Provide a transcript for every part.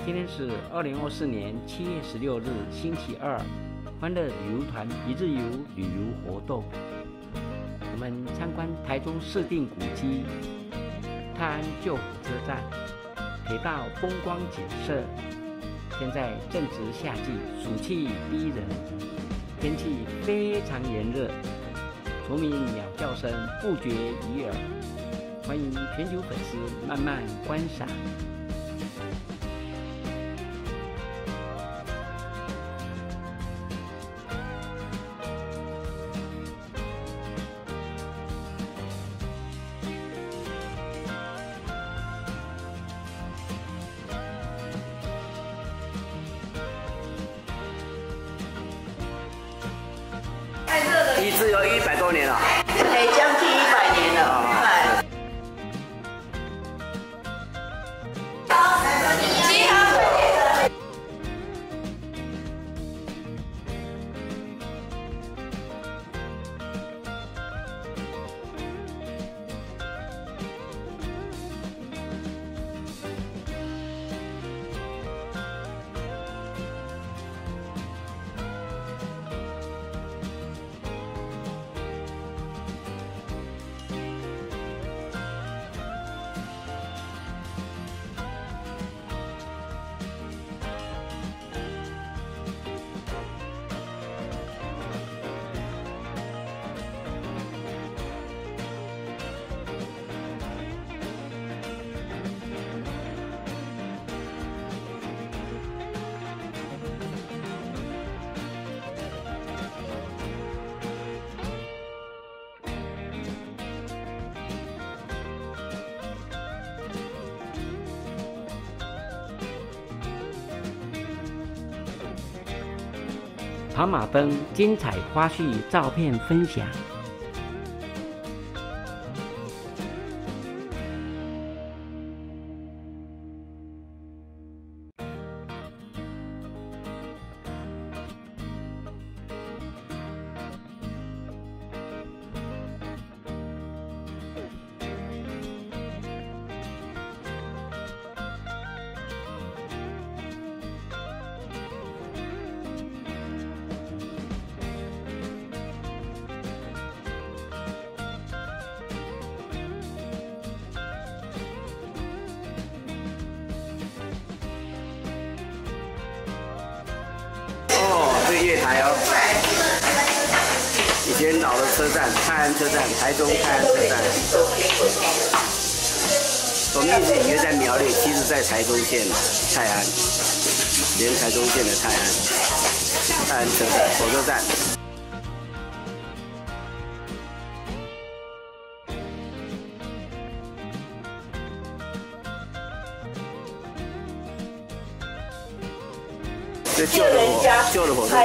今天是2024年7月16日，星期二，欢乐旅游团一日游旅游活动。我们参观台中市定古迹、泰安旧火车站，铁道风光景色。现在正值夏季，暑气逼人，天气非常炎热，虫鸣鸟叫声不绝于耳。欢迎全球粉丝慢慢观赏。一直有100多年了，哎，将近100年了。跑马灯精彩花絮照片分享。这个月台哦，以前老的车站，泰安车站，台中泰安车站。我们一直以为在苗栗，其实在台中县泰安，连台中县的泰安车站火车站。这旧的火车站，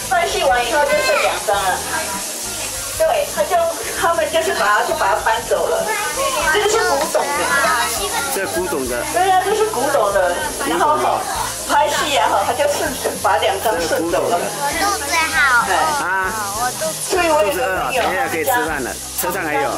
拍戏完以后就剩2张了。对，他们就是把它搬走了。这个是古董的。这古董的。对呀，这是古董的。然后拍戏啊，他就把2张顺走了。我肚子好。啊，我肚子。所以我也肚子饿了，等一下可以吃饭了。车上还有。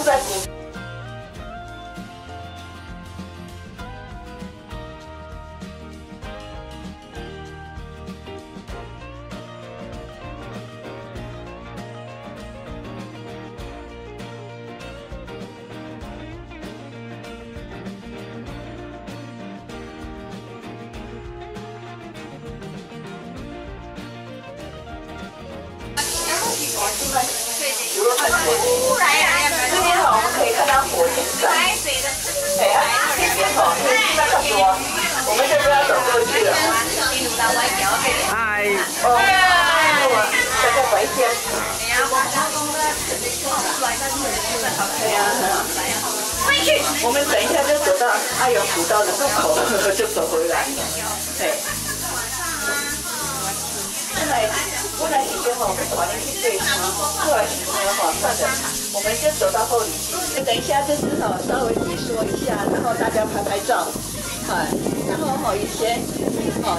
这边我们可以看到火箭站。哎呀，这边因为现在差不多，我们就不要走过去了。嗨。大概白天。我们等一下就走到阿勇古道的入口，就走回来。对。不然以前我们把那些对后来算了，我们就走到后里去。等一下就是稍微解说一下，然后大家拍照，然后以前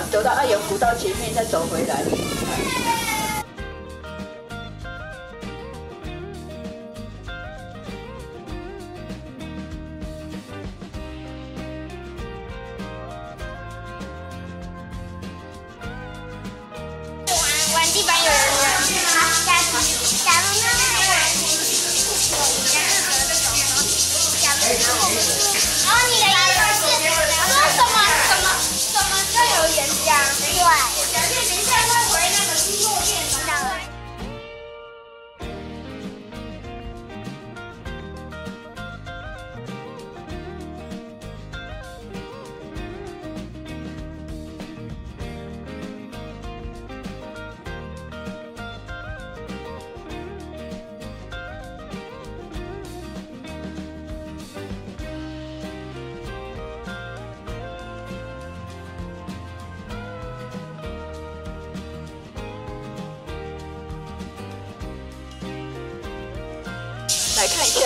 走到阿勇古道前面再走回来。哦，你的意思是说什么就有岩浆？对。等一下他回那个猪肉店的。来看一下，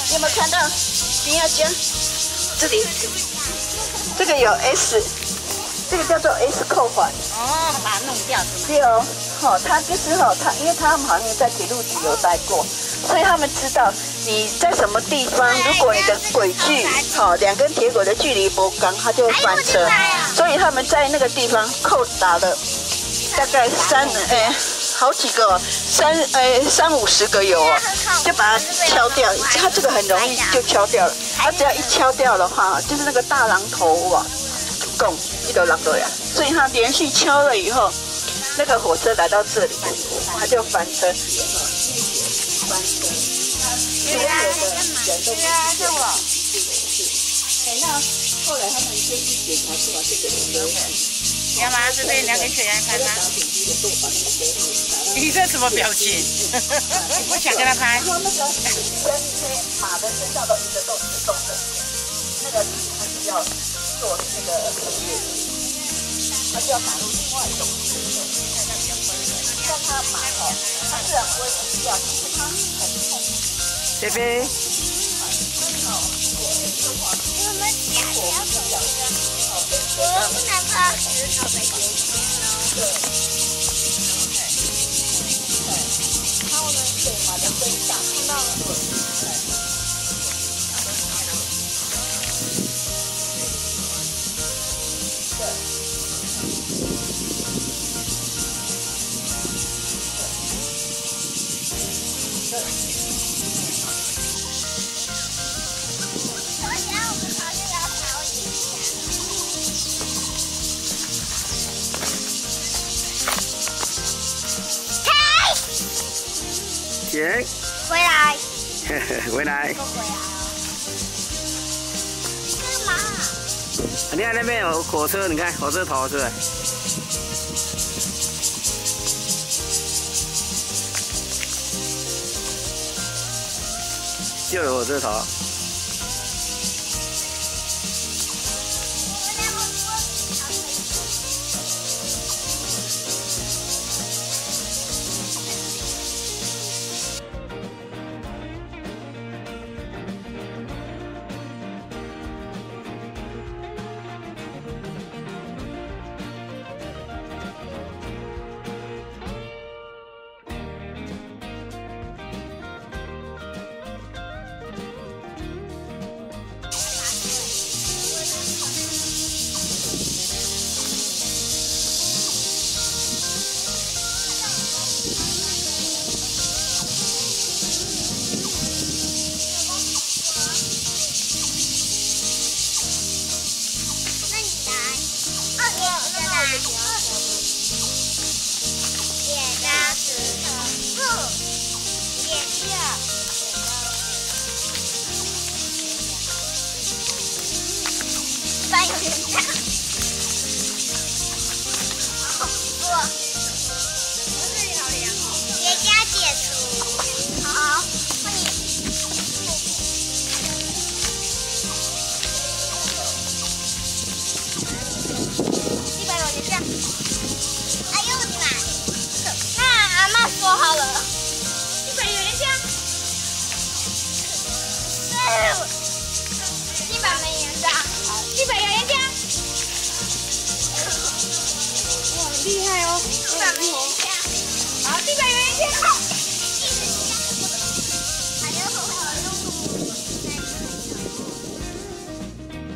你有没有看到冰压浆？这里，这个有 S， 这个叫做 S 扣环。哦，把它弄掉是吗？对哦，它就是因为他们好像在铁路局有待过，所以他们知道你在什么地方，如果你的轨距2根铁轨的距离不刚，它就会翻车。所以他们在那个地方扣打了大概好几个30-50个有哦，就把它敲掉。它这个很容易就敲掉了，它只要一敲掉的话，就是那个大榔头啊，拱一个榔头呀。所以它连续敲了以后，那个火车来到这里，它就翻车。翻车。所有的人都没有。那后来他们就去检查出来这个是。你要拿这边，你要给雪阳看吗？你这什么表情？你不想跟他拍？然后那个马的身上都一直动的，那个他是要做那个他就要打入另外一种像他马他自然不会死掉，其实他很痛。菲菲。我不能怕石头的眼睛哦。对。然后呢，对马的身上看到了。行，回来。回来。干嘛？你看那边有火车，你看火车头是不是？就有火车头。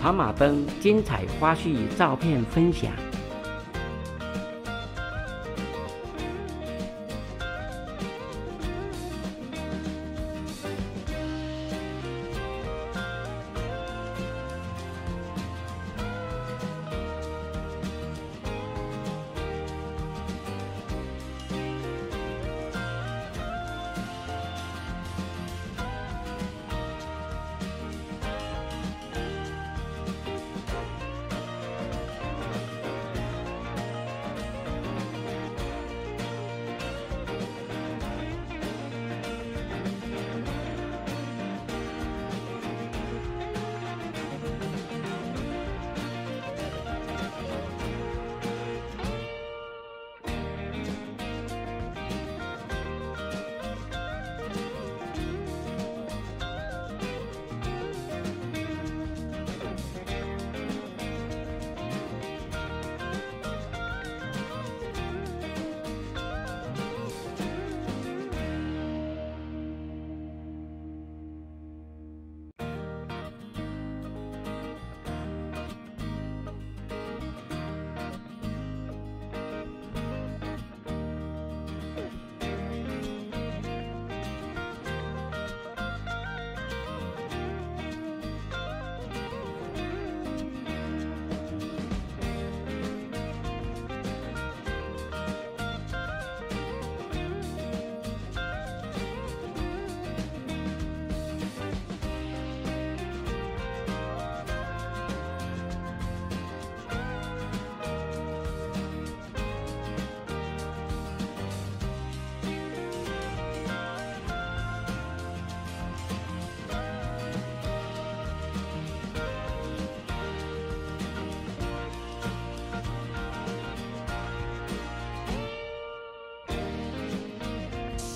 跑马灯精彩花絮照片分享。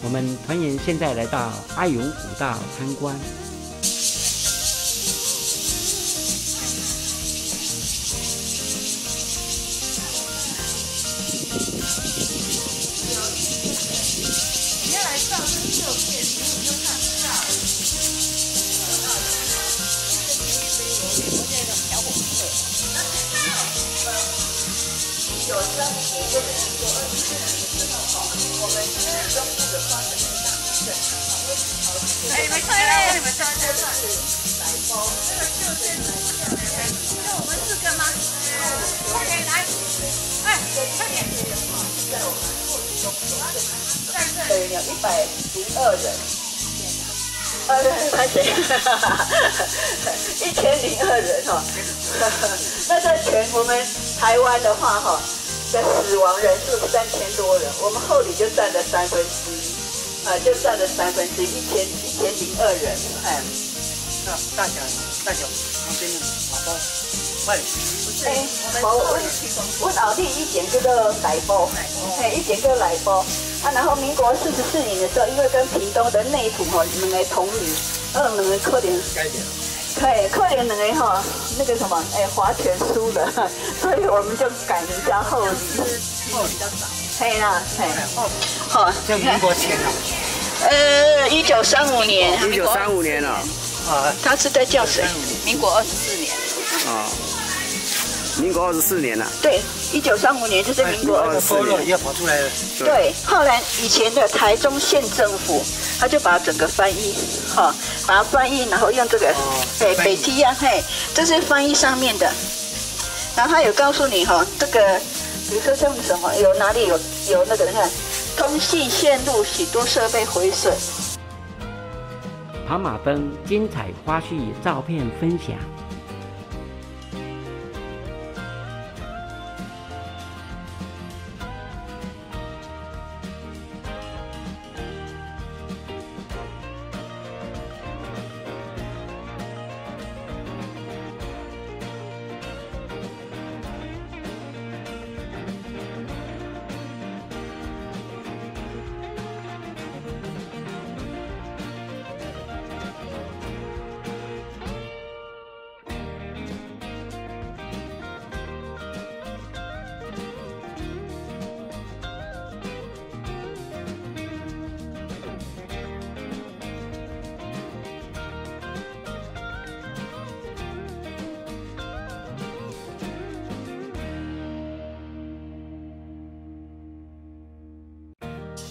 我们团员现在来到阿勇古道参观。你要来照这旧片，你就看不到。有3年就是民国24年的时候，我们中部的花粉大地震，哎，你们吹嘞，你们吹这是白包，这个就是就我们4个吗？快点来，哎，快点！在我们后里中有对，有102人。对，拍谁？1002人哈。那在全我们台湾的话哈，的死亡人数3000多人，我们后里就占了1/3，就占了1/3，1002人，哎。那大小旁边的宝宝，快点。哎，我后里以前叫做奶包，以前叫奶包。然后民国44年的时候，因为跟屏东的内埔2个同里，2个可能可能2个那个什么划拳输了，所以我们就改名叫后里。后比较早。嘿啦，好，就民国前了。1935年。1935年了。啊。他是在叫谁？民国24年。啊。民国24年了。对，1935年就是民国24年。要跑出来了。对，后来以前的台中县政府，他就把整个翻译，把它翻译，然后用这个，北梯啊，这是翻译上面的。然后他有告诉你这个，比如说像什么，有哪里有那个，你看，通信线路许多设备毁损。跑马灯精彩花絮照片分享。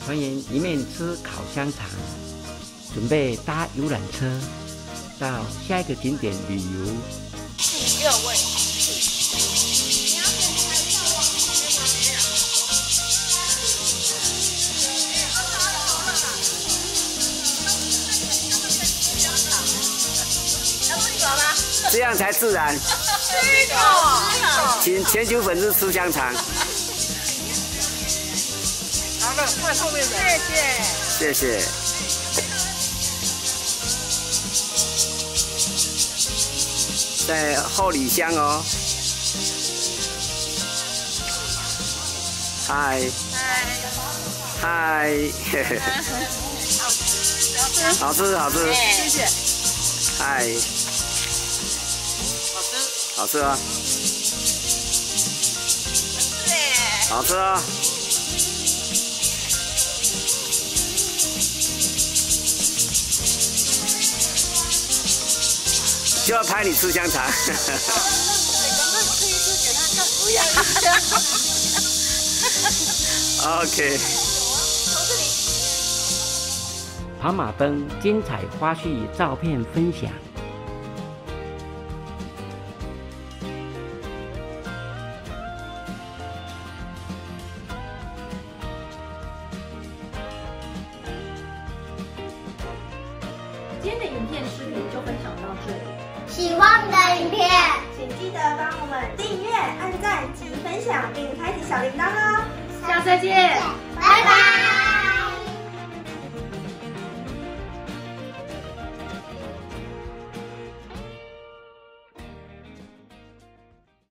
团员一面吃烤香肠，准备搭游览车到下一个景点旅游。第6位。这样才自然。请全球粉丝吃香肠。好了，换后面的。谢谢。在后里乡哦。嗨。嗨。好吃。谢谢。嗨。好吃啊！好吃啊！就要拍你吃香肠。你刚刚吃一吃给他看，不要。OK。跑马灯精彩花絮照片分享。今天的影片视频就分享到这里。喜欢我们的影片，请记得帮我们订阅、按赞及分享，并开启小铃铛哦。下次再见，拜拜。